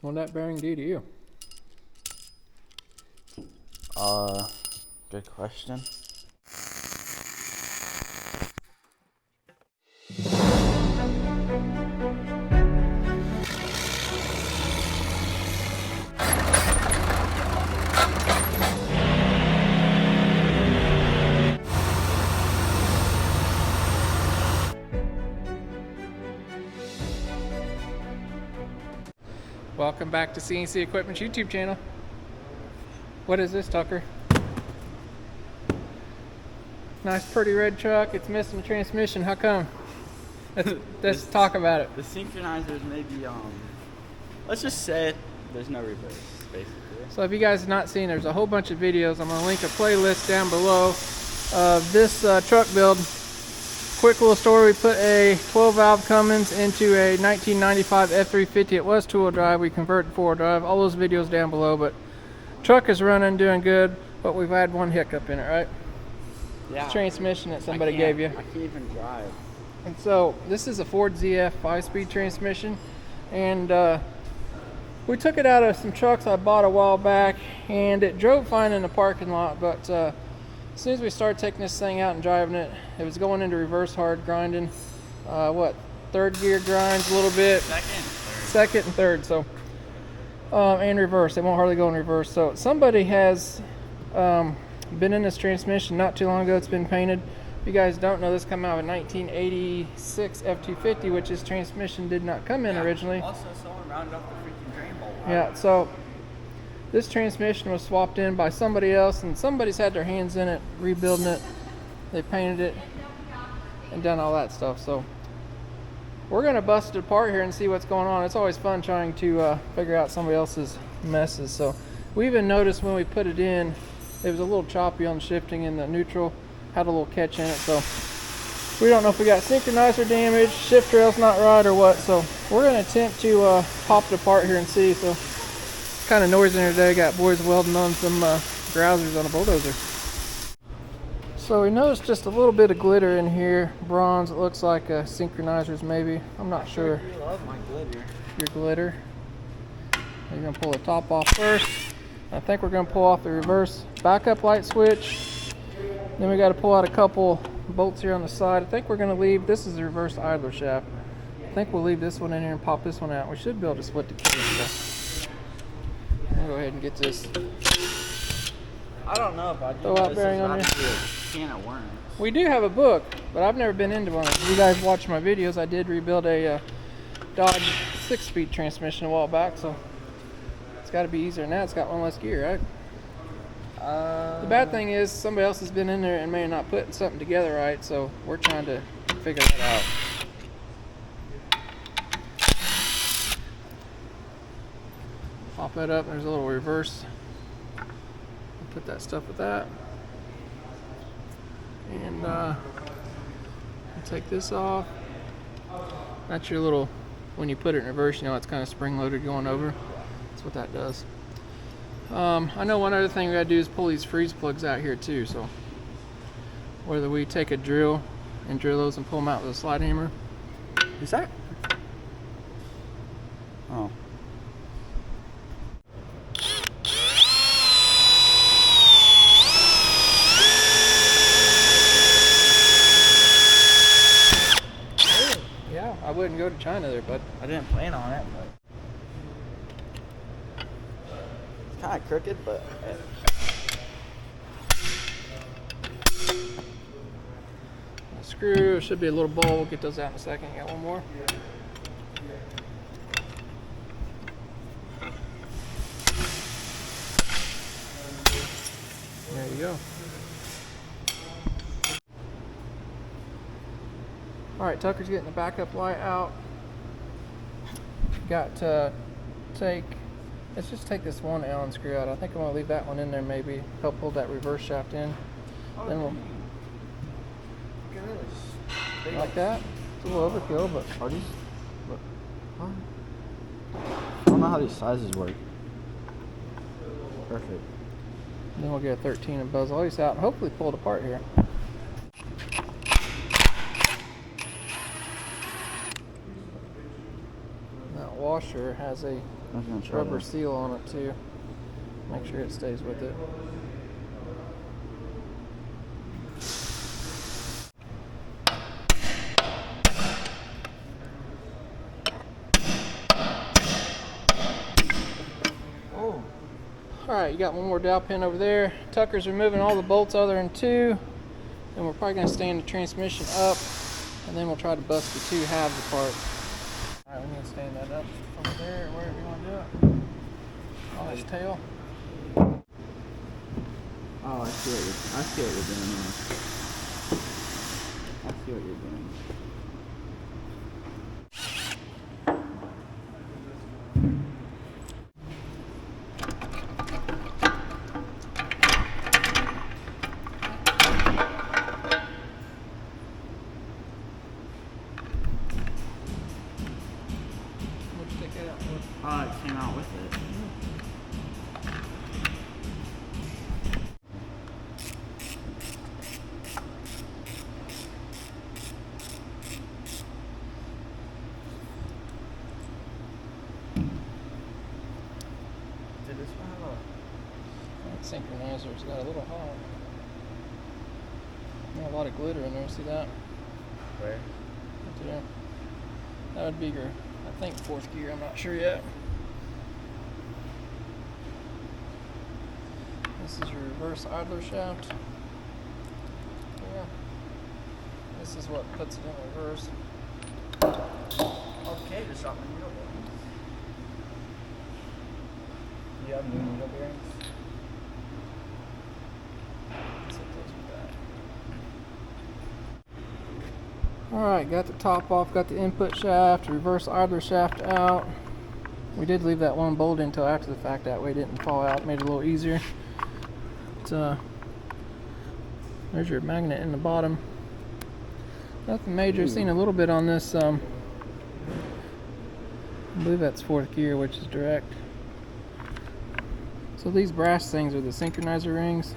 What'd that bearing do to you? Good question. Welcome back to CNC Equipment's YouTube channel. What is this, Tucker? Nice pretty red truck. It's missing the transmission. How come? Let's talk about it. The synchronizers maybe, let's just say there's no reverse, basically. So if you guys have not seen, there's a whole bunch of videos. I'm going to link a playlist down below of this truck build. Quick little story, we put a 12 valve Cummins into a 1995 F350. It was two-wheel drive, we converted to four-wheel drive. All those videos down below, but truck is running, doing good, but we've had one hiccup in it, right? Yeah. It's transmission that somebody gave you. I can't even drive. And so this is a Ford ZF5 speed transmission, and we took it out of some trucks I bought a while back, and it drove fine in the parking lot, but as soon as we started taking this thing out and driving it, it was going into reverse hard grinding. Third gear grinds a little bit. Second and third. So, and reverse. They won't hardly go in reverse. So somebody has been in this transmission not too long ago. It's been painted. If you guys don't know, this came out of a 1986 F250, which this transmission did not come in originally. Also, someone rounded off the freaking drain bolt. Yeah. So this transmission was swapped in by somebody else, and somebody's had their hands in it, rebuilding it. They painted it and done all that stuff. So we're gonna bust it apart here and see what's going on. It's always fun trying to figure out somebody else's messes. So we even noticed when we put it in, it was a little choppy on shifting in the neutral, had a little catch in it. So we don't know if we got synchronizer damage, shift rail's not right or what. So we're gonna attempt to pop it apart here and see. So kind of noisy in here today. Got boys welding on some grousers on a bulldozer. So we noticed just a little bit of glitter in here, bronze. It looks like synchronizers maybe. I'm not sure. You love my glitter. Your glitter. You're gonna pull the top off first. I think we're gonna pull off the reverse backup light switch. Then we got to pull out a couple bolts here on the side. I think we're gonna leave. This is the reverse idler shaft. I think we'll leave this one in here and pop this one out. We should be able to split the case. I'll go ahead and get this. I don't know if I do. Throw out bearing on you. Can of worms. We do have a book, but I've never been into one. If you guys watch my videos, I did rebuild a Dodge 6-speed transmission a while back, so it's got to be easier than that. It's got one less gear, right? The bad thing is somebody else has been in there and may not put something together right, so we're trying to figure that out. Pop that up. There's a little reverse. Put that stuff with that. And take this off. That's your little, when you put it in reverse, you know it's kind of spring loaded going over. That's what that does. I know one other thing we gotta do is pull these freeze plugs out here too. So whether we take a drill and drill those and pull them out with a slide hammer. Is that? Oh. I wouldn't go to China there, bud. I didn't plan on it, but it's kind of crooked, but A screw, should be a little bowl. We'll get those out in a second. Got one more. There you go. Alright, Tucker's getting the backup light out. Got to let's just take this one Allen screw out. I think I'm going to leave that one in there, maybe help pull that reverse shaft in. Then we'll, like that. It's a little overkill, but are these? I don't know how these sizes work. Perfect. Then we'll get a 13 and buzz all these out and hopefully pull it apart here. washer has a rubber seal on it too. Make sure it stays with it. Alright, you got one more dowel pin over there. Tucker's removing all the bolts other than 2. And we're probably going to stand the transmission up. And then we'll try to bust the 2 halves apart. Alright, we need to stand that up over there or wherever you want to do it. On its tail. Oh, I see what you're doing now. I see what you're doing. It came out with it. Did this one have That synchronizer's got a little hole. Got a lot of glitter in there, see that? Where? Right there. That would be your, I think, 4th gear, I'm not sure yet. This is your reverse idler shaft. Yeah. This is what puts it in reverse. Okay, just drop my needle bearings. Do you have new needle bearings? Let's hit those with that. Alright, got the top off, got the input shaft, reverse idler shaft out. We did leave that one bolt until after the fact, that way it didn't fall out, made it a little easier. There's your magnet in the bottom. Nothing major. Seen a little bit on this. I believe that's 4th gear, which is direct. So these brass things are the synchronizer rings.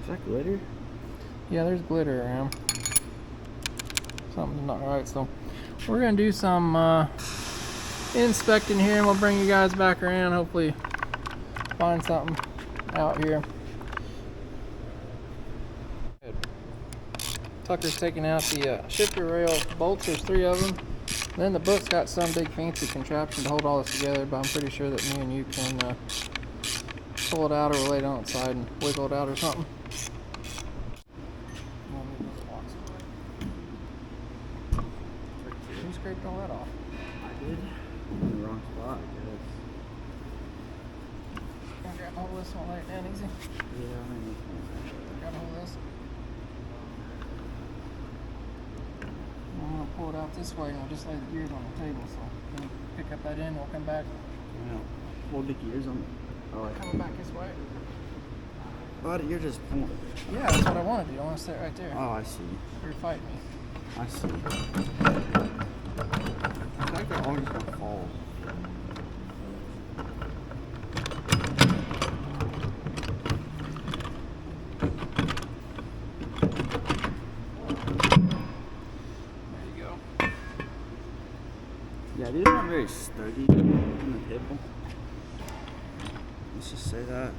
Is that glitter? Yeah, there's glitter around. Something's not right. So we're gonna do some inspecting here, and we'll bring you guys back around. Hopefully find something out here. Good. Tucker's taking out the shifter rail bolts. There's 3 of them. And then the book's got some big fancy contraption to hold all this together, but I'm pretty sure that me and you can pull it out or lay it on its side and wiggle it out or something. Who scraped all that off? I did. In the wrong spot, I guess. Grab hold of this one, lay it down easy. Yeah, I mean, Grab hold of this. I'm going to pull it out this way and we'll just lay the gears on the table. So can you pick up that end and we'll come back. yeah. Hold the gears on. Oh, Coming back this way. but you're just pulling. Yeah, that's what I want to do. I want to sit right there. Oh, I see. You're fighting me. I see. I think they're all just gonna fall. Yeah, these aren't very sturdy in the table. Let's just say that.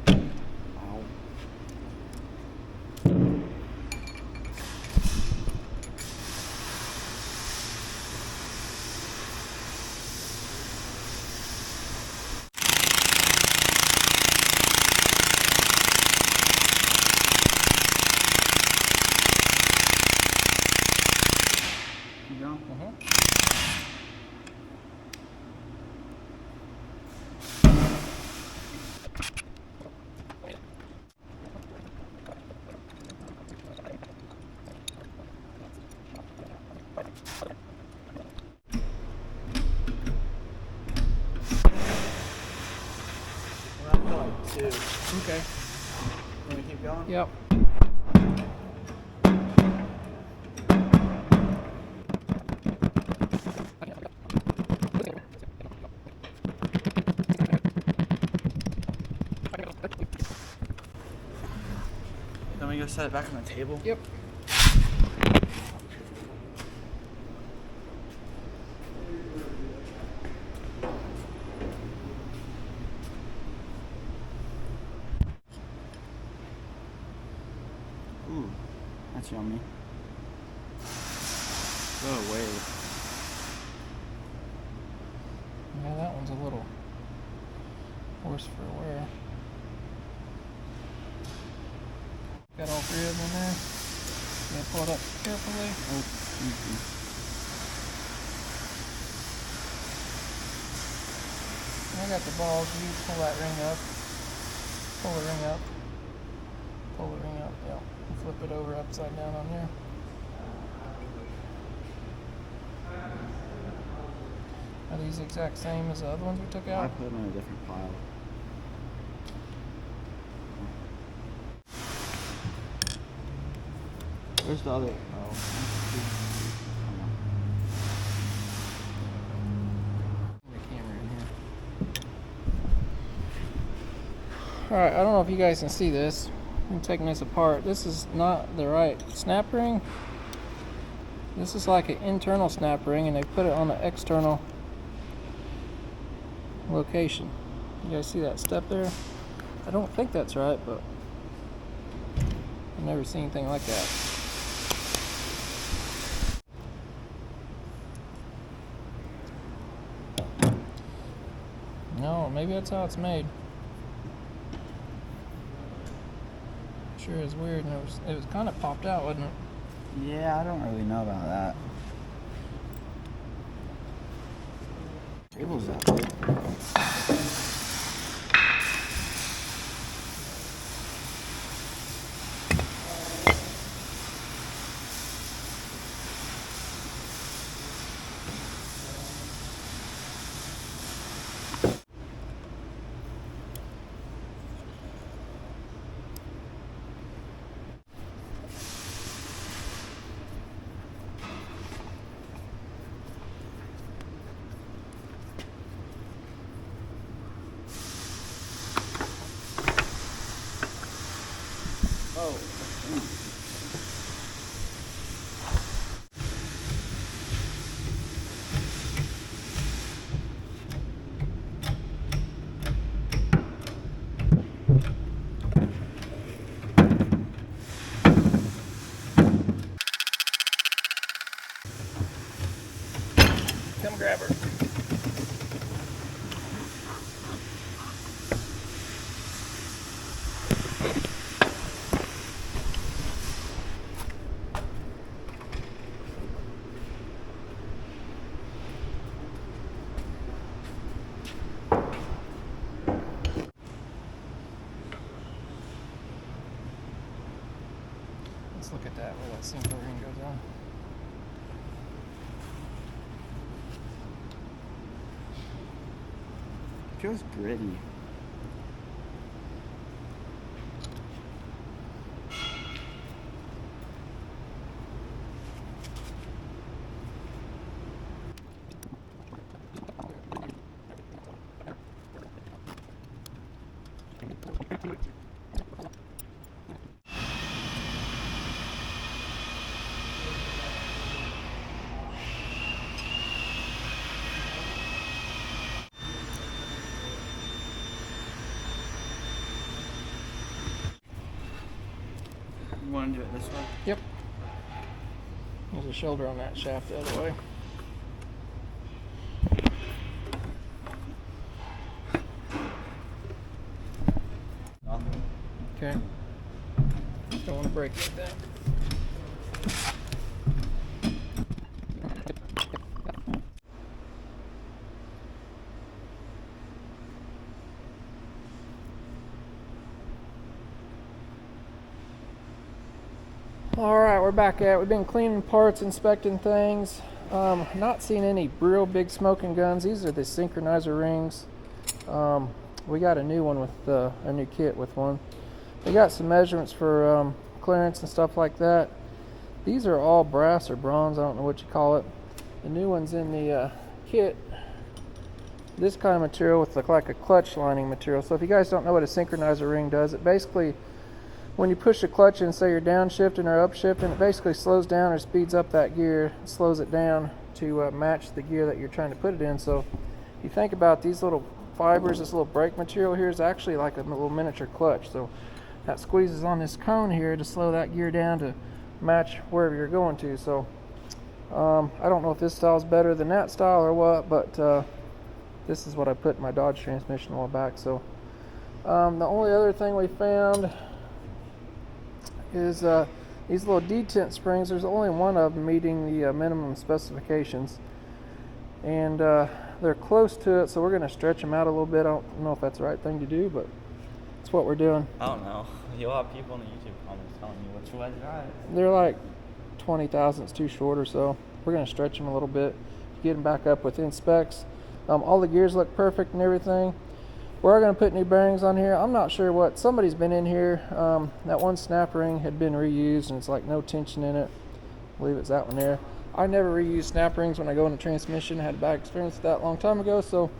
Ow. You go? We're up to like 2. Okay. Can we keep going? Yep. Then we go set it back on the table. Yep. Ooh, that's yummy. Go away. Yeah, that one's a little worse for wear. Got all three of them in there. Yeah, pull it up carefully. Oh, easy. I got the balls. You pull that ring up. Pull the ring up. Pull the ring up. Yeah. And flip it over upside down on there. Are these the exact same as the other ones we took out? I put them in a different pile. Where's the other? Oh. The camera in here. Alright, I don't know if you guys can see this. I'm taking this apart. This is not the right snap ring. This is like an internal snap ring, and they put it on the external location. You guys see that step there? I don't think that's right, but I've never seen anything like that. No, maybe that's how it's made. Sure is weird, and it was kind of popped out, wasn't it? Yeah, I don't really know about that. Table's that big. Oh. Come grab her. Let's look at that where that synchro ring goes on. Feels gritty. You want to do it this way? Yep. There's a shoulder on that shaft the other way. Nothing. Okay. Don't want to break like that. Alright, we're back at it. We've been cleaning parts, inspecting things. Not seeing any real big smoking guns. These are the synchronizer rings. We got a new one with a new kit with one. They got some measurements for clearance and stuff like that. These are all brass or bronze, I don't know what you call it. The new one's in the kit. This kind of material with like a clutch lining material. So if you guys don't know what a synchronizer ring does, it basically, when you push the clutch in, say you're downshifting or upshifting, it basically slows down or speeds up that gear, slows it down to match the gear that you're trying to put it in. So if you think about these little fibers, this little brake material here is actually like a little miniature clutch. So that squeezes on this cone here to slow that gear down to match wherever you're going to. So I don't know if this style is better than that style or what, but this is what I put in my Dodge transmission a while back. So the only other thing we found is these little detent springs. There's only one of them meeting the minimum specifications, and they're close to it, so we're going to stretch them out a little bit. I don't know if that's the right thing to do, but it's what we're doing. I don't know. You'll have people in the YouTube comments telling you which way's right. They're like 20 thousandths too short or so. We're going to stretch them a little bit to get them back up within specs. All the gears look perfect and everything. We're going to put new bearings on here. I'm not sure what, somebody's been in here. That one snap ring had been reused and it's like no tension in it. I believe it's that one there. I never reuse snap rings when I go in the transmission. I had a bad experience with that a long time ago. So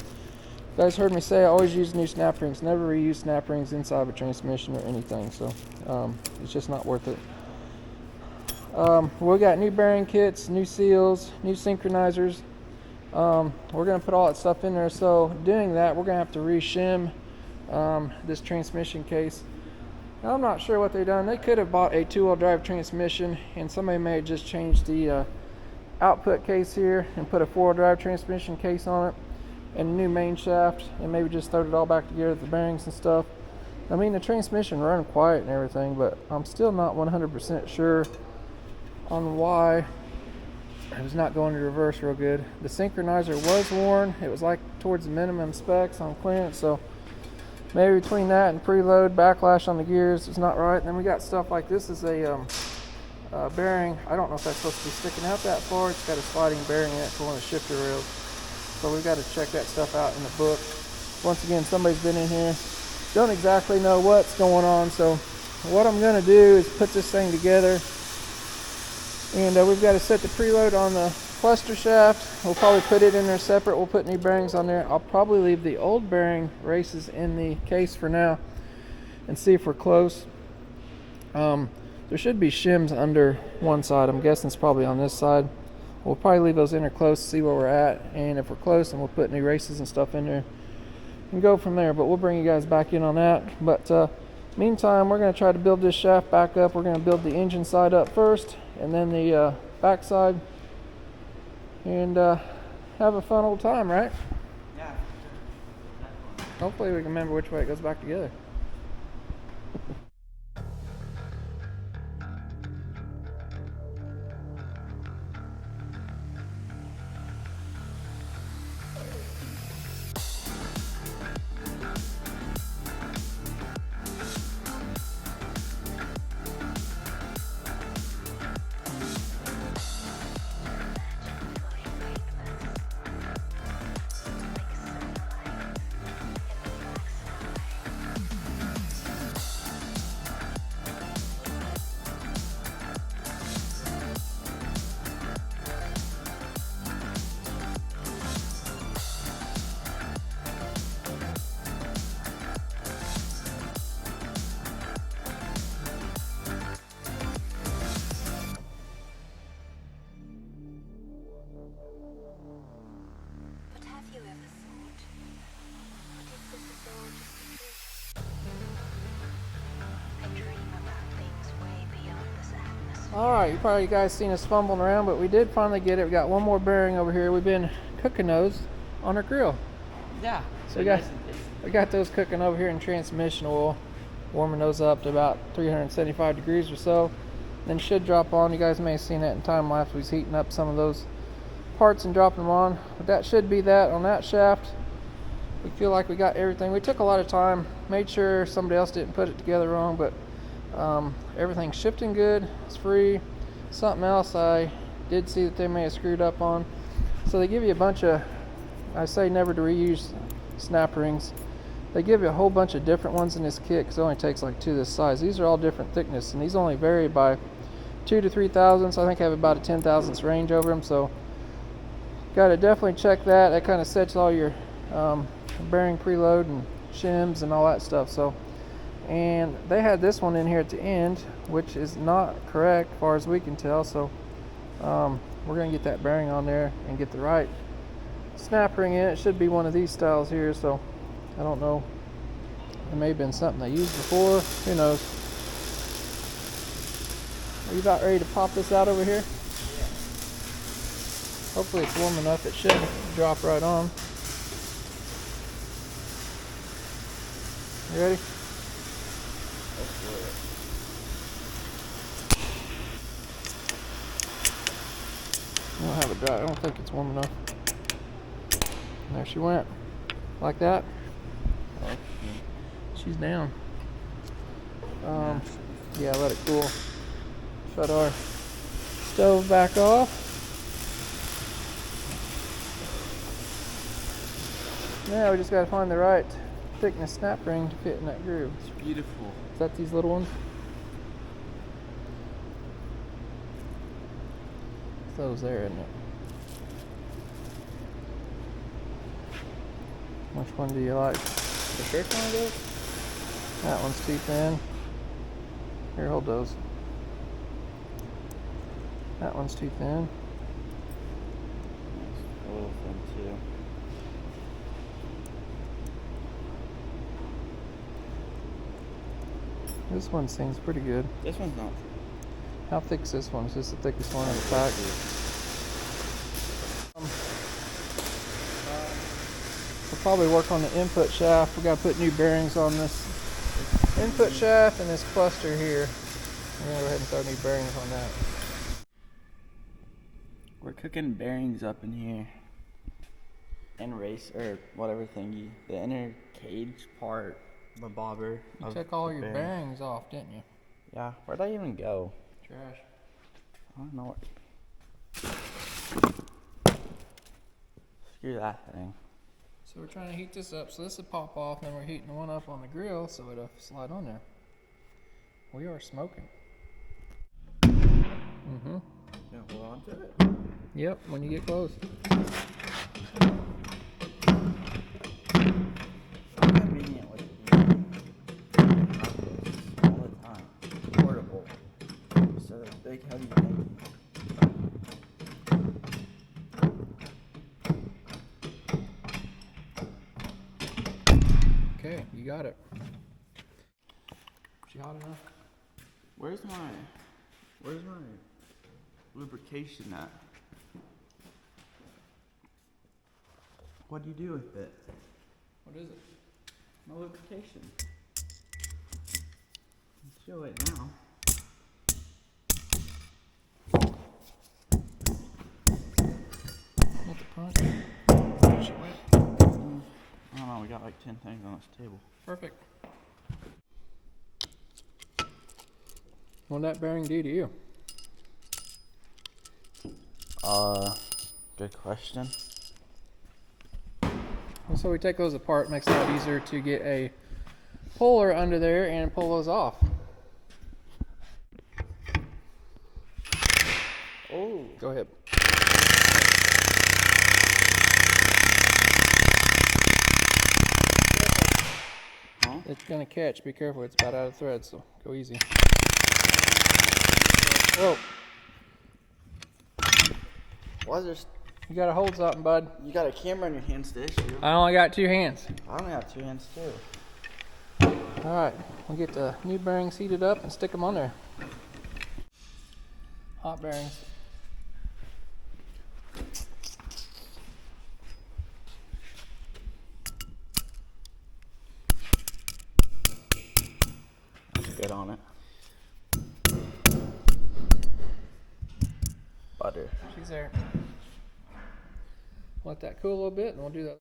you guys heard me say I always use new snap rings. Never reuse snap rings inside of a transmission or anything. So it's just not worth it. We got new bearing kits, new seals, new synchronizers. We're going to put all that stuff in there. So doing that, we're going to have to re-shim this transmission case. Now, I'm not sure what they've done. They could have bought a two-wheel drive transmission, and somebody may have just changed the output case here and put a four-wheel drive transmission case on it and a new main shaft, and maybe just throw it all back together with the bearings and stuff. I mean, the transmission run quiet and everything, but I'm still not 100% sure on why it was not going to reverse real good. The synchronizer was worn. It was like towards the minimum specs on clearance, so maybe between that and preload backlash on the gears is not right. And then we got stuff like this is a bearing. I don't know if that's supposed to be sticking out that far. It's got a sliding bearing in it for one of the shifter rails. So we've got to check that stuff out in the book. Once again, somebody's been in here. Don't exactly know what's going on. So what I'm going to do is put this thing together. And we've got to set the preload on the cluster shaft. We'll probably put it in there separate. We'll put new bearings on there. I'll probably leave the old bearing races in the case for now and see if we're close. There should be shims under one side. I'm guessing it's probably on this side. We'll probably leave those in there close, see where we're at, and if we're close, then we'll put new races and stuff in there and go from there. But we'll bring you guys back in on that. But meantime, we're going to try to build this shaft back up. We're going to build the engine side up first, and then the back side, and have a fun old time, right? Yeah. Hopefully we can remember which way it goes back together. Alright, you probably guys seen us fumbling around, but we did finally get it. We got one more bearing over here. We've been cooking those on our grill. Yeah. So we got those cooking over here in transmission oil, warming those up to about 375 degrees or so. Then should drop on. You guys may have seen that in time lapse. We was heating up some of those parts and dropping them on. But that should be that on that shaft. We feel like we got everything. We took a lot of time, made sure somebody else didn't put it together wrong, but everything's shifting good. It's free. Something else I did see that they may have screwed up on. So they give you a bunch of, I say never to reuse snap rings. They give you a whole bunch of different ones in this kit because it only takes like two this size. These are all different thickness, and these only vary by 2 to 3 thousandths. I think I have about a 10 thousandths range over them, so got to definitely check that. That kind of sets all your bearing preload and shims and all that stuff. So, and they had this one in here at the end, which is not correct as far as we can tell. So we're going to get that bearing on there and get the right snap ring in. It should be one of these styles here, so I don't know It may have been something they used before. Who knows? Are you about ready to pop this out over here? Yeah. Hopefully it's warm enough it shouldn't drop right on. You ready? Let's do it. I don't have it dry. I don't think it's warm enough. There she went. Like that. Okay. She's down. Yeah, let it cool. Shut our stove back off. Now we just gotta find the right thickness snap ring to fit in that groove. It's beautiful. Is that these little ones? It's those there, isn't it? Which one do you like? The first one of those? That one's too thin. Here, hold those. That one's too thin. A little thin too. This one seems pretty good. This one's not. How thick is this one? Is this the thickest one in the pack? We'll probably work on the input shaft. We got to put new bearings on this input shaft and this cluster here. We're going to go ahead and throw new bearings on that. We're cooking bearings up in here. And race, or whatever thingy. The inner cage part, the bobber. You took all your bearings off, didn't you? Yeah, where'd I even go? Trash. I don't know what. Screw that thing. So we're trying to heat this up. So this will pop off, and then we're heating the one up on the grill so it'll slide on there. We are smoking. Mm-hmm. Yeah, hold on to it. Yep, when you get close. I'm convenient with it. All the time. Portable. Instead of big heavy thing. Okay, you got it. Is she hot enough? Where's my lubrication at? What do you do with it? What is it? My lubrication. Show it now. Not the front. She went. I don't know, we got like 10 things on this table. Perfect. What'd that bearing do to you? Good question. And so we take those apart, makes it a lot easier to get a puller under there and pull those off. Oh, Go ahead. huh? It's gonna catch, be careful, it's about out of thread, so go easy. Whoa, Why is there? you gotta hold something, bud. You got a camera in your hands to issue. I only got 2 hands. I only have 2 hands too. Alright, we'll get the new bearings heated up and stick them on there. Hot bearings. That's good on it. Butter. She's there. Let that cool a little bit and we'll do that.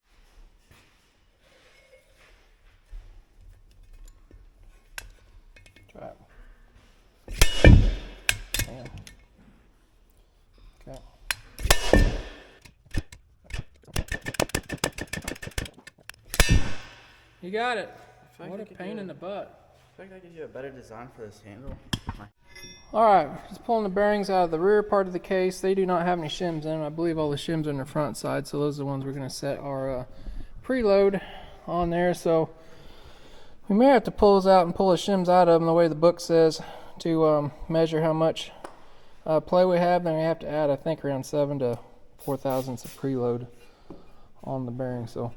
Try it. Damn. Okay. You got it. feel like What I a could pain do in the butt. I feel like I could do a better design for this handle. Alright, just pulling the bearings out of the rear part of the case. They do not have any shims in them. I believe all the shims are on the front side, so those are the ones we're going to set our preload on there. So we may have to pull those out and pull the shims out of them the way the book says to measure how much play we have. Then we have to add, I think, around 7 to 4 thousandths of preload on the bearing. So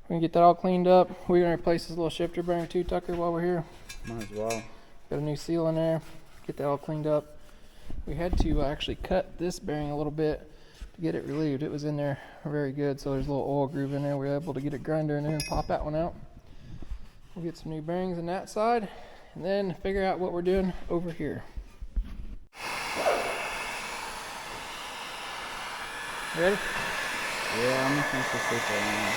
We're gonna get that all cleaned up. We're gonna replace this little shifter bearing too, Tucker, while we're here. Might as well. Got a new seal in there. Get that all cleaned up. We had to actually cut this bearing a little bit to get it relieved. It was in there very good, so there's a little oil groove in there. We were able to get a grinder in there and pop that one out. We'll get some new bearings on that side, and then figure out what we're doing over here. Ready? Yeah, I'm gonna finish this paper now.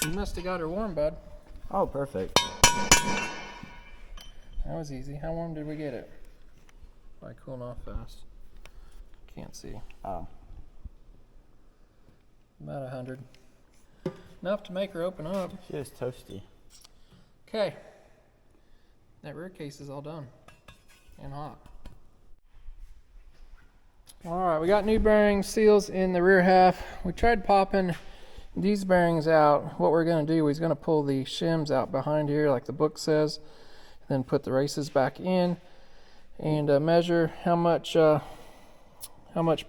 You must have got her warm, bud. Oh, perfect. That was easy. How warm did we get it? Probably cooling off fast. Can't see. Oh. About 100. Enough to make her open up. She is toasty. Okay. That rear case is all done. And hot. Alright, we got new bearings, seals in the rear half. We tried popping these bearings out. What we're going to do is going to pull the shims out behind here like the book says, then put the races back in and measure how much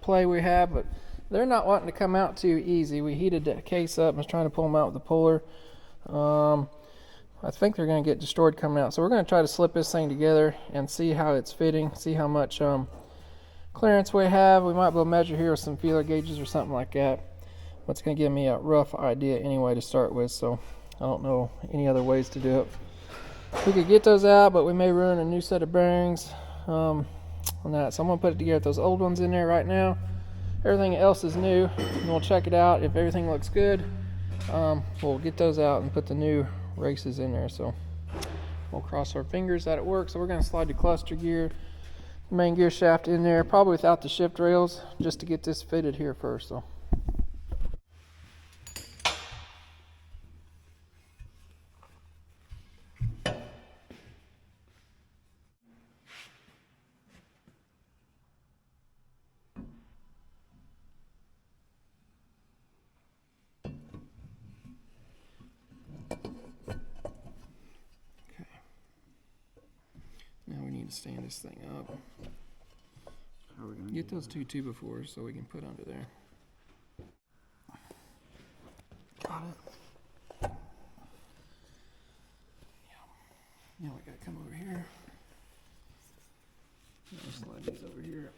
play we have, but they're not wanting to come out too easy. We heated the case up and was trying to pull them out with the puller. I think they're going to get destroyed coming out, so we're going to try to slip this thing together and see how it's fitting, see how much clearance we have. We might be able to measure here with some feeler gauges or something like that. It's going to give me a rough idea anyway to start with, so I don't know any other ways to do it. We could get those out, but we may ruin a new set of bearings on that. So I'm going to put it together with those old ones in there right now. Everything else is new, and we'll check it out. If everything looks good, we'll get those out and put the new races in there. So we'll cross our fingers that it works. So we're going to slide the cluster gear, the main gear shaft in there, probably without the shift rails, just to get this fitted here first. So. Now we need to stand this thing up. How are we gonna Get those two 2x4s so we can put under there. Got it. Yeah. Now we gotta come over here. I'll slide these over here.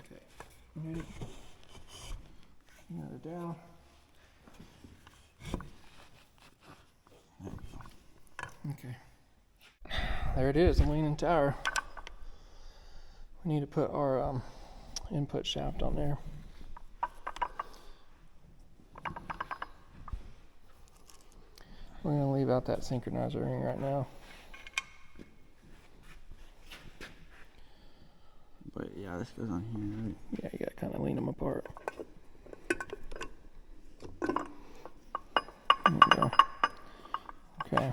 Okay. Ready? Another down. Okay. There it is, the leaning tower. We need to put our input shaft on there. We're going to leave out that synchronizer ring right now. But yeah, this goes on here, right? Yeah, you got to kind of lean them apart. There we go. Okay.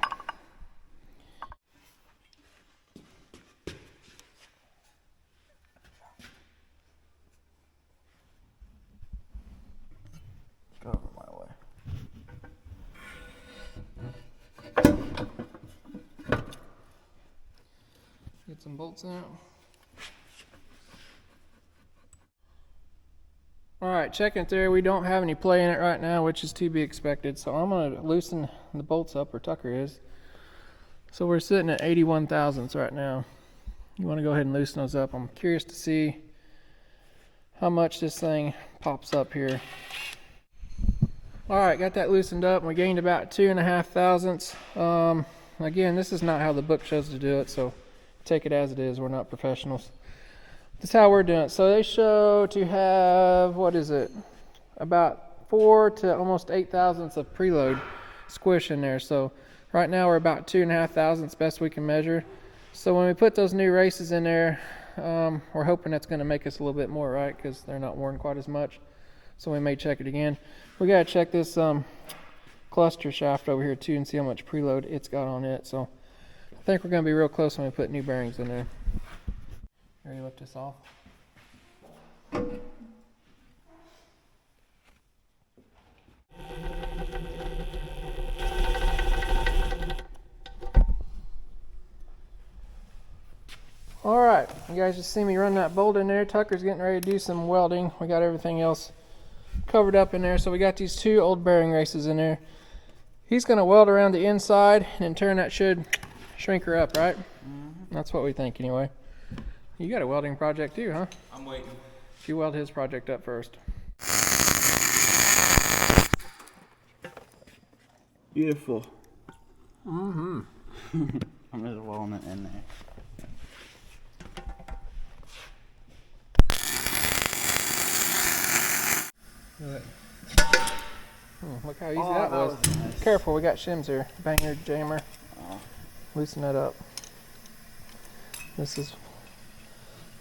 Go over my way. Get some bolts out. Alright, checking it there. We don't have any play in it right now, which is to be expected. So I'm going to loosen the bolts up where Tucker is. So we're sitting at 81 thousandths right now. You want to go ahead and loosen those up. I'm curious to see how much this thing pops up here. Alright, got that loosened up. We gained about 2.5 thousandths. Again, this is not how the book shows to do it, so take it as it is. We're not professionals. This is how we're doing it. So they show to have, what is it, about 4 to almost 8 thousandths of preload squish in there. So right now we're about 2.5 thousandths, best we can measure. So when we put those new races in there, we're hoping that's going to make us a little bit more, right? Because they're not worn quite as much. So we may check it again. We got to check this cluster shaft over here too and see how much preload it's got on it. So I think we're going to be real close when we put new bearings in there. Ready to lift this off? All right, You guys just see me run that bolt in there. Tucker's getting ready to do some welding. We got everything else covered up in there. So we got these 2 old bearing races in there. He's going to weld around the inside, and in turn that should shrink her up, right? Mm-hmm. That's what we think anyway. You got a welding project too, huh? I'm waiting. You weld his project up first. Beautiful. Mm-hmm. I'm just welding it in there. Look how easy that was. Nice. Careful, we got shims here. Banger, jammer. Loosen that up. This is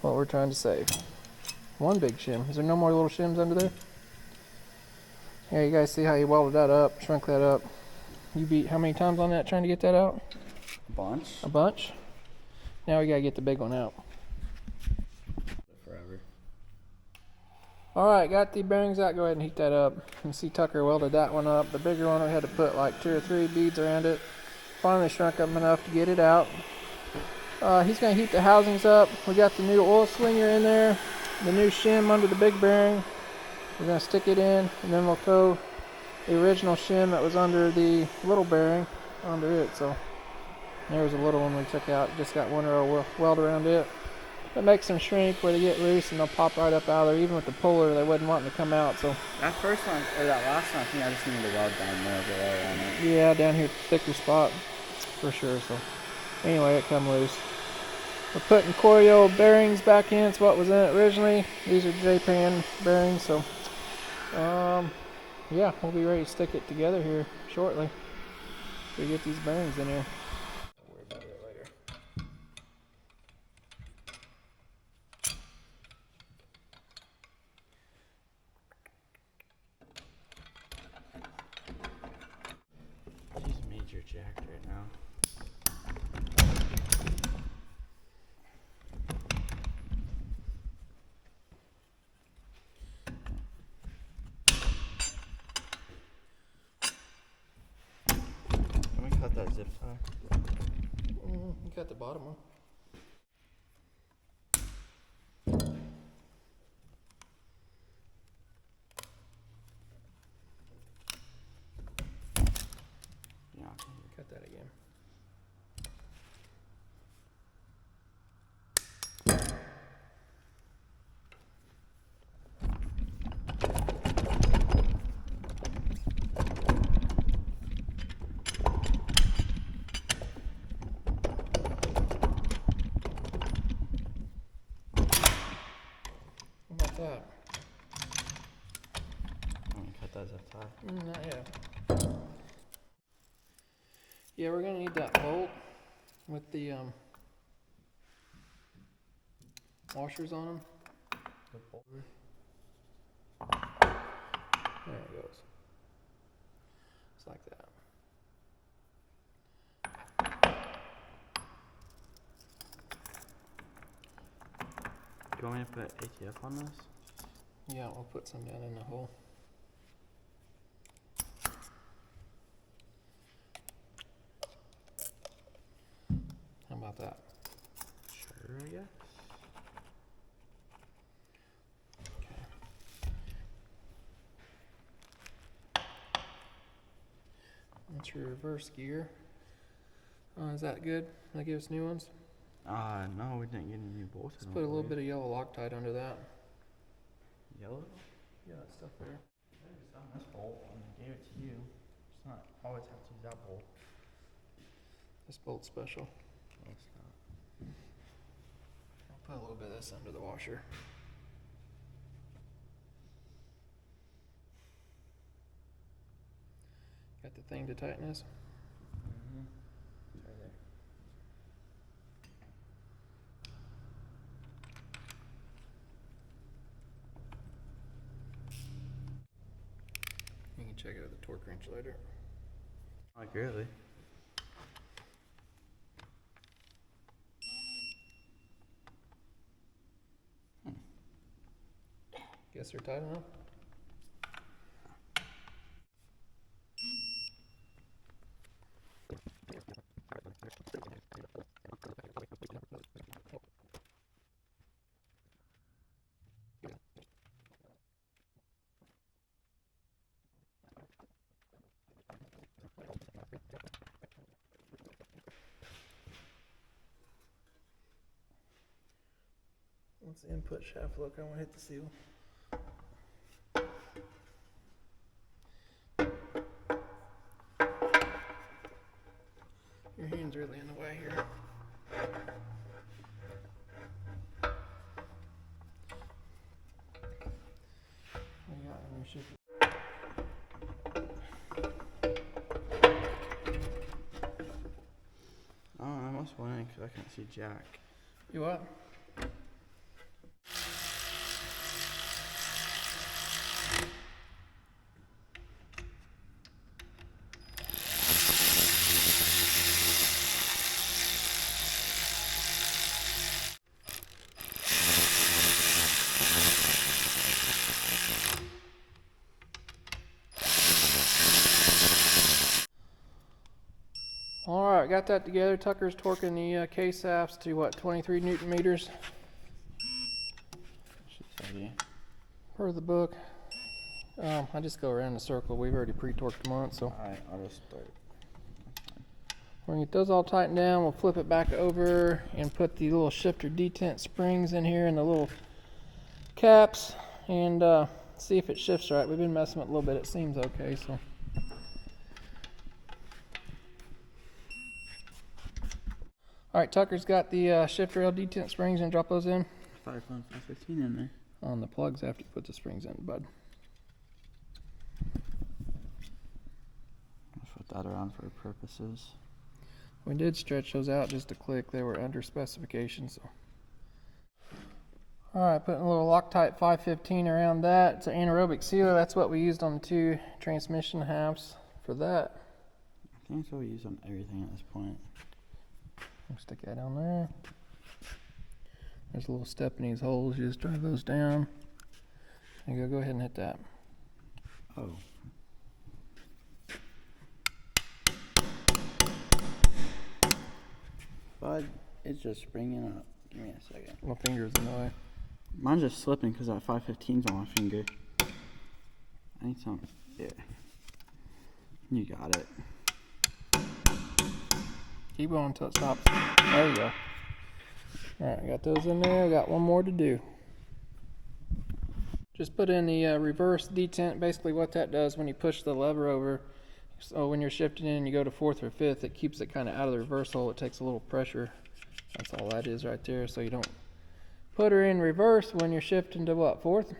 what we're trying to save. One big shim. Is there no more little shims under there? Yeah, you guys see how he welded that up, shrunk that up. You beat how many times on that trying to get that out? A bunch. A bunch? Now we gotta get the big one out. Forever. Alright, got the bearings out. Go ahead and heat that up. You can see Tucker welded that one up. The bigger one, we had to put like 2 or 3 beads around it. Finally shrunk up enough to get it out. He's going to heat the housings up. We got the new oil slinger in there. The new shim under the big bearing. We're going to stick it in, and then we'll throw the original shim that was under the little bearing under it. So there's a little one we took out. Just got one row weld around it. That makes them shrink where they get loose and they'll pop right up out of there. Even with the puller, they wasn't wanting to come out. So that first one, or that last one, I think I just needed to weld down more below on it. Yeah, down here, thicker spot for sure. So anyway, it come loose. We're putting coil bearings back in. It's what was in it originally. These are J-pan bearings. So yeah, we'll be ready to stick it together here shortly. We get these bearings in here. Don't worry about it later. She's major jacked right now. Let me cut that zip tie. You got the bottom one. Yeah. Cut that again. How about that? Let me cut that zip tie. Not yet. Yeah, we're gonna need that bolt with the washers on them. The bolt. There it goes. Just like that. You want me to put ATF on this? Yeah, we'll put some down in the hole. How about that? Sure, I guess. Okay. That's your reverse gear. Is that good? That give us new ones? No, we didn't get any new bolts. Let's put a little bit of yellow Loctite under that. Yellow? Yeah, that stuff there. I just found this bolt and I gave it to you. It's not always have to use that bolt. This bolt's special. No, it's not. I'll put a little bit of this under the washer. Got the thing to tighten this? Mm-hmm. It's right there. You can check out the torque wrench later. Not really. Guess they're tight enough? What's the input shaft look? I want to hit the seal. Your hand's really in the way here. What you got on your shifter? Oh, I almost went in because I can't see jack. You what? Alright, got that together. Tucker's torquing the K-shafts to what, 23 Newton meters? Should tell you. Per the book. I just go around in a circle. We've already pre-torqued them once, so. Alright, I'll just start. We're gonna get those all tightened down. We'll flip it back over and put the little shifter detent springs in here and the little caps and see if it shifts right. We've been messing with it a little bit. It seems okay, so. Alright, Tucker's got the shifter rail detent springs, and drop those in. 515 in there. On the plugs after you put the springs in, bud. I'll put that around for purposes. We did stretch those out just a click. They were under specification, so. Alright, putting a little Loctite 515 around that. It's an anaerobic sealer. That's what we used on the 2 transmission halves for that. I think that's what we use on everything at this point. Stick that down there. There's a little step in these holes. You just drive those down. And go ahead and hit that. Oh. Bud, it's just springing up. Give me a second. My finger's in the way. Mine's just slipping because that 515's on my finger. I need some. Yeah. You got it. Keep going until it stops. There you go. Alright, got those in there. Got one more to do. Just put in the reverse detent. Basically what that does when you push the lever over, so when you're shifting in and you go to 4th or 5th, it keeps it kind of out of the reverse hole. It takes a little pressure. That's all that is right there. So you don't put her in reverse when you're shifting to what, 4th?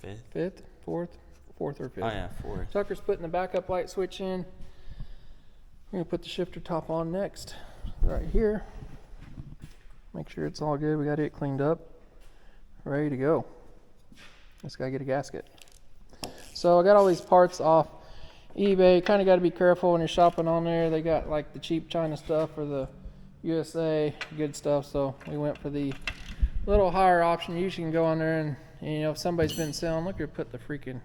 5th? 5th? 4th? 4th or 5th? Oh yeah, 4th. Tucker's putting the backup light switch in. We're going to put the shifter top on next, right here. Make sure it's all good. We got it cleaned up, ready to go. Just got to get a gasket. So I got all these parts off eBay. Kind of got to be careful when you're shopping on there. They got like the cheap China stuff or the USA good stuff. So we went for the little higher option. You usually can go on there and you know, if somebody's been selling, look, here, put the freaking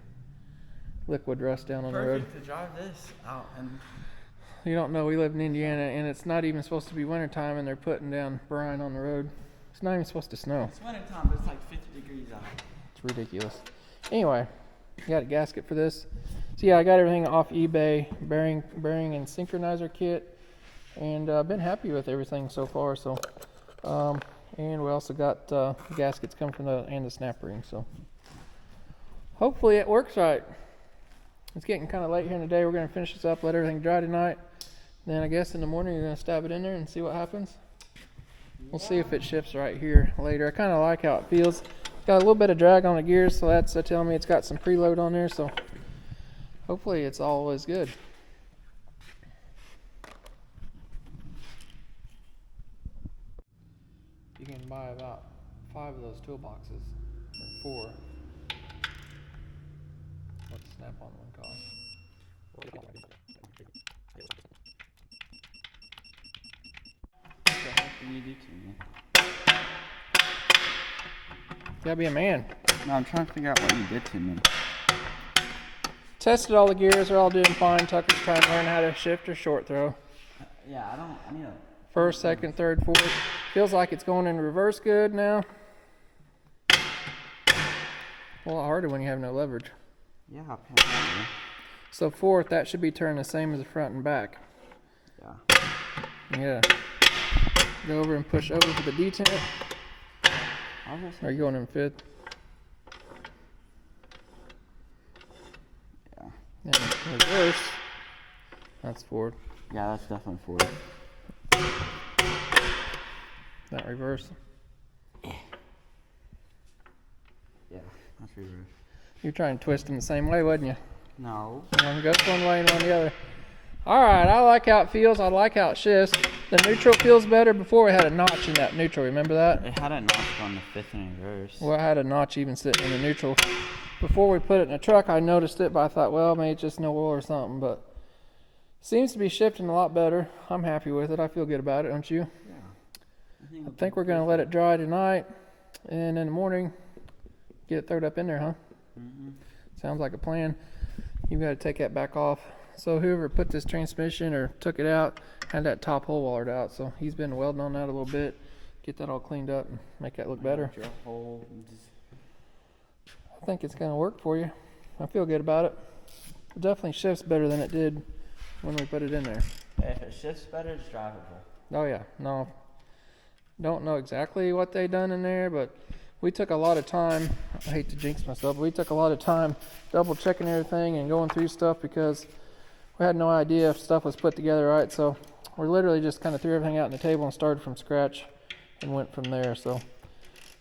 liquid rust down on the road. Perfect to drive this out and. You don't know, we live in Indiana and it's not even supposed to be wintertime and they're putting down brine on the road. It's not even supposed to snow. It's wintertime, but it's like 50 degrees out. It's ridiculous. Anyway, got a gasket for this. So yeah, I got everything off eBay, bearing and synchronizer kit, and I've been happy with everything so far. So, and we also got gaskets coming from the snap ring. So hopefully it works right. It's getting kind of late here in the day. We're going to finish this up, let everything dry tonight. Then I guess in the morning you're going to stab it in there and see what happens. We'll see if it shifts right here later. I kind of like how it feels. Got a little bit of drag on the gears, so that's telling me it's got some preload on there. So hopefully it's always good. You can buy about 5 of those toolboxes, or 4. What's the snap-on one cost? What the heck did you do to me? You gotta be a man. No, I'm trying to figure out what you did to me. Tested all the gears, they're all doing fine. Tucker's trying to learn how to shift or short throw. Yeah, I need a... First, second, third, fourth. Feels like it's going in reverse good now. A lot harder when you have no leverage. Yeah, apparently. So fourth, that should be turned the same as the front and back. Yeah. Yeah. Go over and push over for the detent. Are you going in fifth? Yeah. And reverse. That's forward. Yeah, that's definitely forward. That reverse. Yeah, that's reverse. You're trying to twist them the same way, wasn't you? No. One goes one way and one the other. Alright, I like how it feels. I like how it shifts. The neutral feels better. Before we had a notch in that neutral. Remember that? It had a notch on the fifth and reverse. Well, I had a notch even sitting in the neutral. Before we put it in the truck, I noticed it, but I thought, well, maybe it's just no oil or something. But seems to be shifting a lot better. I'm happy with it. I feel good about it, don't you? Yeah. I think we're going to let it dry tonight. And in the morning, get it thrown up in there, huh? Mm-hmm. Sounds like a plan. You've got to take that back off. So whoever put this transmission or took it out had that top hole wired out. So he's been welding on that a little bit. Get that all cleaned up and make that look better. I think it's going to work for you. I feel good about it. It definitely shifts better than it did when we put it in there. If it shifts better, it's drivable. Oh yeah, no. Don't know exactly what they done in there, but we took a lot of time. I hate to jinx myself, but we took a lot of time double checking everything and going through stuff because we had no idea if stuff was put together right. So we literally just kind of threw everything out on the table and started from scratch and went from there. So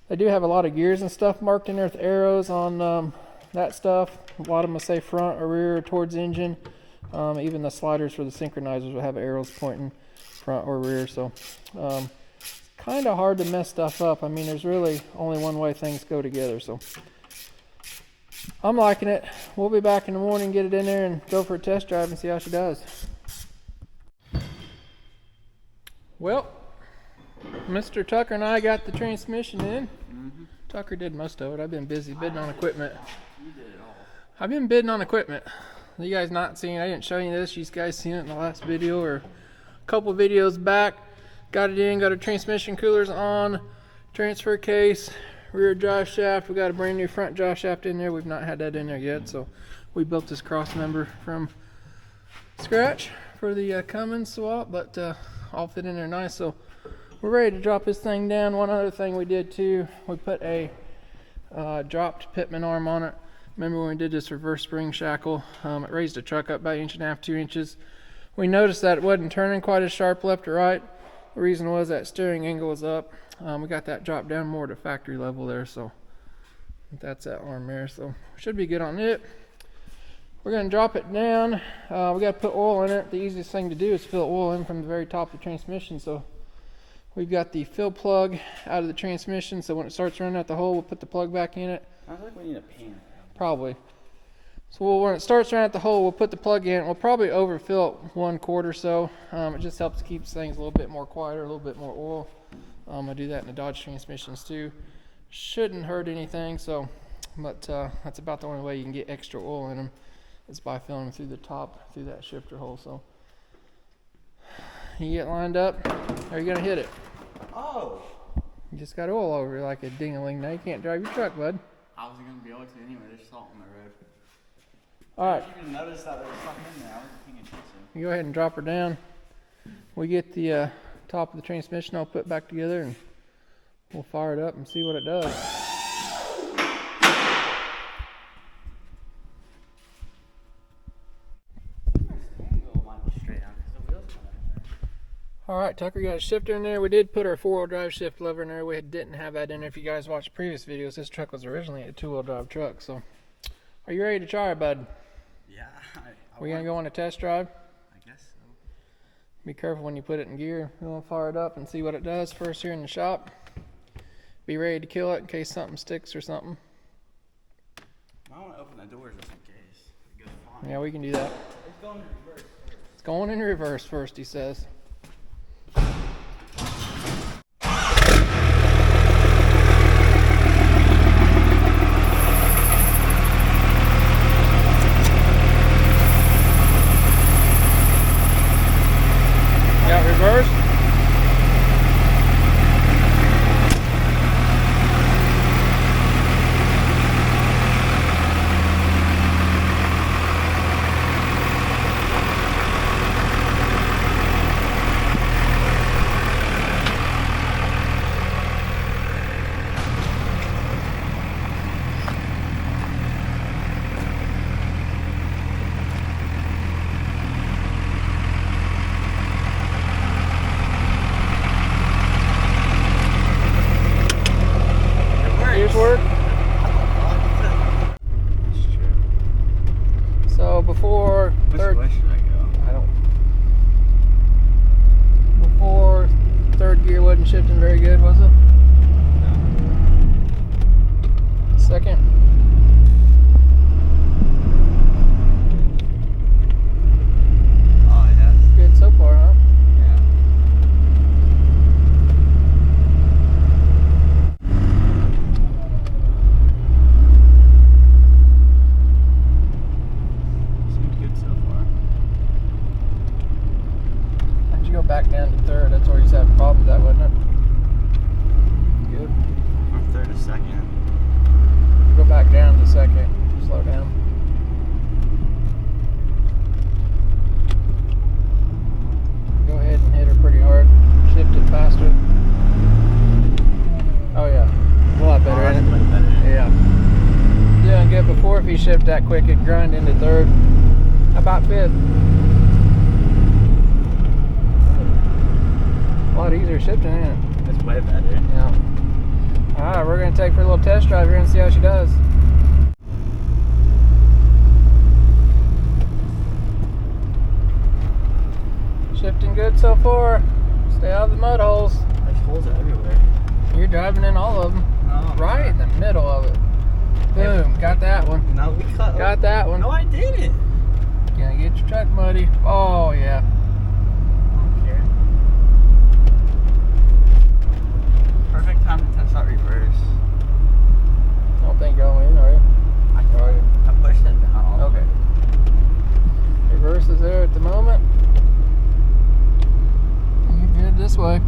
they do have a lot of gears and stuff marked in there with arrows on that stuff. A lot of them will say front or rear or towards the engine. Even the sliders for the synchronizers will have arrows pointing front or rear. So kind of hard to mess stuff up. I mean, there's really only one way things go together. So I'm liking it. We'll be back in the morning, get it in there and go for a test drive and see how she does. Well, Mr. Tucker and I got the transmission in. Mm-hmm. Tucker did most of it. I've been busy bidding on equipment. You did it all. I've been bidding on equipment. You guys not seen it. I didn't show you this. You guys seen it in the last video or a couple videos back. Got it in, got our transmission coolers on, transfer case, rear drive shaft. We got a brand new front drive shaft in there. We've not had that in there yet, so we built this cross member from scratch for the Cummins swap, but all fit in there nice. So we're ready to drop this thing down. One other thing we did too, we put a dropped pitman arm on it. Remember when we did this reverse spring shackle? It raised the truck up about 1.5 inches, 2 inches. We noticed that it wasn't turning quite as sharp left or right. The reason was that steering angle was up. We got that dropped down more to factory level there, so that's that arm there. So should be good on it. We're going to drop it down. We got to put oil in it. The easiest thing to do is fill oil in from the very top of the transmission. So we've got the fill plug out of the transmission, so when it starts running out the hole, we'll put the plug back in it. I feel like we need a pan. Probably. So when it starts running out the hole, we'll put the plug in. We'll probably overfill it 1/4 or so. It just helps keep things a little bit more quieter, a little bit more oil. I do that in the Dodge transmissions too. Shouldn't hurt anything, so, but that's about the only way you can get extra oil in them is by filling them through the top, through that shifter hole. So you get lined up, or you gonna hit it. Oh! You just got oil over it like a ding-a-ling. Now you can't drive your truck, bud. I wasn't going to be able to anyway. There's salt on the road. All right. I didn't even notice that there was something in there. I wasn't paying attention. You go ahead and drop her down. We get the top of the transmission all put back together and we'll fire it up and see what it does. Alright, Tucker, got a shifter in there. We did put our 4-wheel drive shift lever in there. We didn't have that in there. If you guys watched previous videos, this truck was originally a 2-wheel drive truck. So, are you ready to try it, bud? Yeah. We're going to go on a test drive? I guess so. Be careful when you put it in gear. We're going to fire it up and see what it does first here in the shop. Be ready to kill it in case something sticks or something. I want to open the doors just in case. It goes fine. Yeah, we can do that. It's going in reverse first. It's going in reverse first, he says. Got reverse. very good, was it? Second. Oh yeah. Good so far, huh? Yeah. Seems good so far. How'd you go back down to third? That's where you had a problem with that, wasn't it? Good. From third to second. Go back down to second. Slow down. Go ahead and hit her pretty hard. Shift it faster. Oh yeah. A lot better, that's ain't it? way better. Yeah. Doing good. Before, if you shift that quick, it'd grind into third. How about fifth? A lot easier shifting, ain't it? It's way better. Yeah. Alright, we're going to take her for a little test drive here and see how she does. Shifting good so far. Stay out of the mud holes. There's holes everywhere. You're driving in all of them. No. Right in the middle of it. Boom, got that one. No, we cut. Got that one. No, I didn't. Gonna get your truck muddy. Oh, yeah. I don't care. Perfect time to test out reverse. I don't think you're going in, are you? I pushed it down. Okay. Reverse is there at the moment. You're good this way.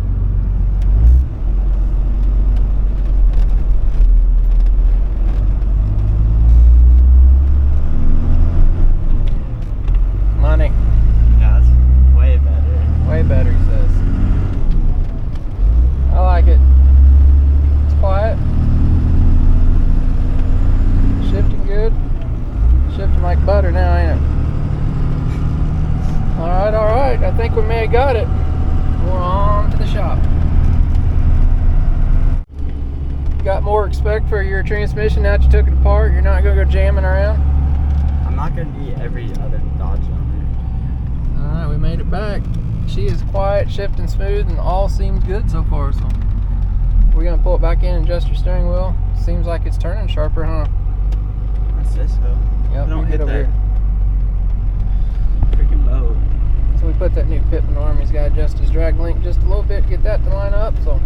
Money. Yeah, that's way better. Way better, he says. I like it. It's quiet. Shifting good. Shifting like butter now, ain't it? Alright. I think we may have got it. We're on to the shop. Got more respect for your transmission now that you took it apart. You're not going to go jamming around. I'm not going to be every other Dodge owner. Alright, we made it back. She is quiet, shifting smooth, and all seems good so far. So we're going to pull it back in and adjust your steering wheel. Seems like it's turning sharper, huh? That's this though. Yep, Don't you hit over that here. freaking low. So we put that new Pittman arm. He's got to adjust his drag link just a little bit to get that to line up. So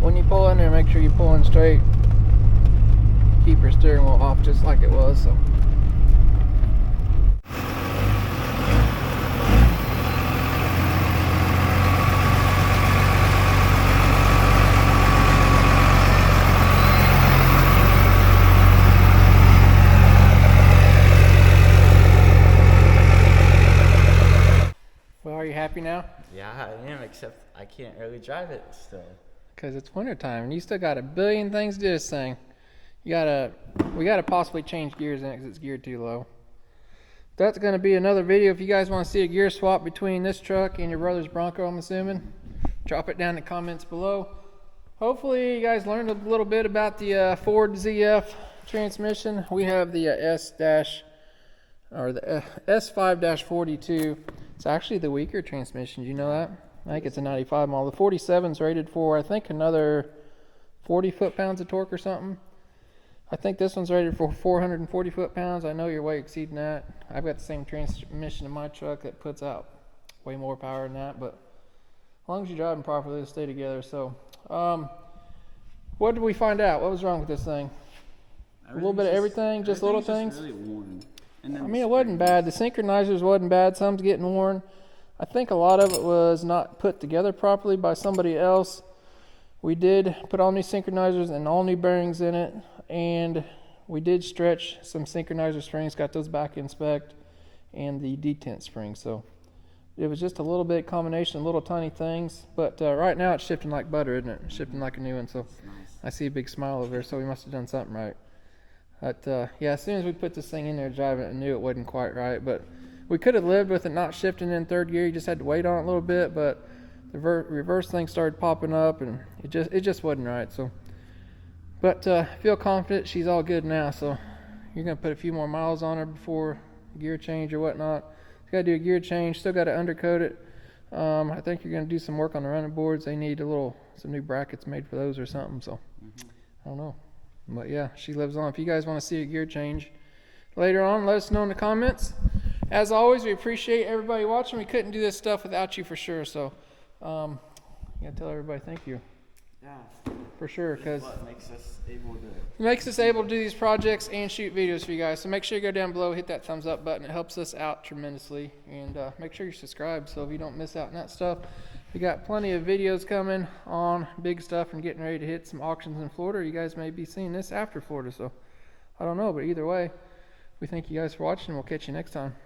when you pull in there, make sure you're pulling straight. Keep your steering wheel off just like it was. So. Well, are you happy now? Yeah, I am, except I can't really drive it still. Because it's winter time and you still got a billion things to do this thing. We gotta possibly change gears in it because it's geared too low. That's gonna be another video. If you guys want to see a gear swap between this truck and your brother's Bronco, I'm assuming, drop it down in the comments below. Hopefully you guys learned a little bit about the Ford ZF transmission. We have the S5-42. It's actually the weaker transmission. Do you know that? I think it's a 95 model. The 47's rated for, I think, another 40 foot-pounds of torque or something. I think this one's rated for 440 foot-pounds. I know you're way exceeding that. I've got the same transmission in my truck that puts out way more power than that, but as long as you're driving properly, they'll stay together. So, what did we find out? What was wrong with this thing? A little bit of everything, just little things? Really worn. I mean, it wasn't bad. The synchronizers wasn't bad. Some's getting worn. I think a lot of it was not put together properly by somebody else. We did put all new synchronizers and all new bearings in it, and we did stretch some synchronizer springs, got those back inspect, and the detent springs. So it was just a little bit combination of little tiny things, but right now it's shifting like butter, isn't it? Shifting like a new one. So I see a big smile over there, so we must have done something right. But yeah, as soon as we put this thing in there driving it, I knew it wasn't quite right. But we could have lived with it not shifting in third gear. You just had to wait on it a little bit. But the reverse thing started popping up, and it just wasn't right. So, but feel confident she's all good now. So you're gonna put a few more miles on her before gear change or whatnot. You gotta do a gear change. Still gotta undercoat it. I think you're going to do some work on the running boards. They need some new brackets made for those or something. So I don't know. But yeah, she lives on. If you guys want to see a gear change later on, let us know in the comments. As always, we appreciate everybody watching. We couldn't do this stuff without you for sure. So you got to tell everybody thank you. Yeah. For sure, because what makes us able to do these projects and shoot videos for you guys. So make sure you go down below, hit that thumbs up button. It helps us out tremendously. And make sure you're subscribed so if you don't miss out on that stuff. We got plenty of videos coming on big stuff and getting ready to hit some auctions in Florida. You guys may be seeing this after Florida, so I don't know. But either way, we thank you guys for watching. We'll catch you next time.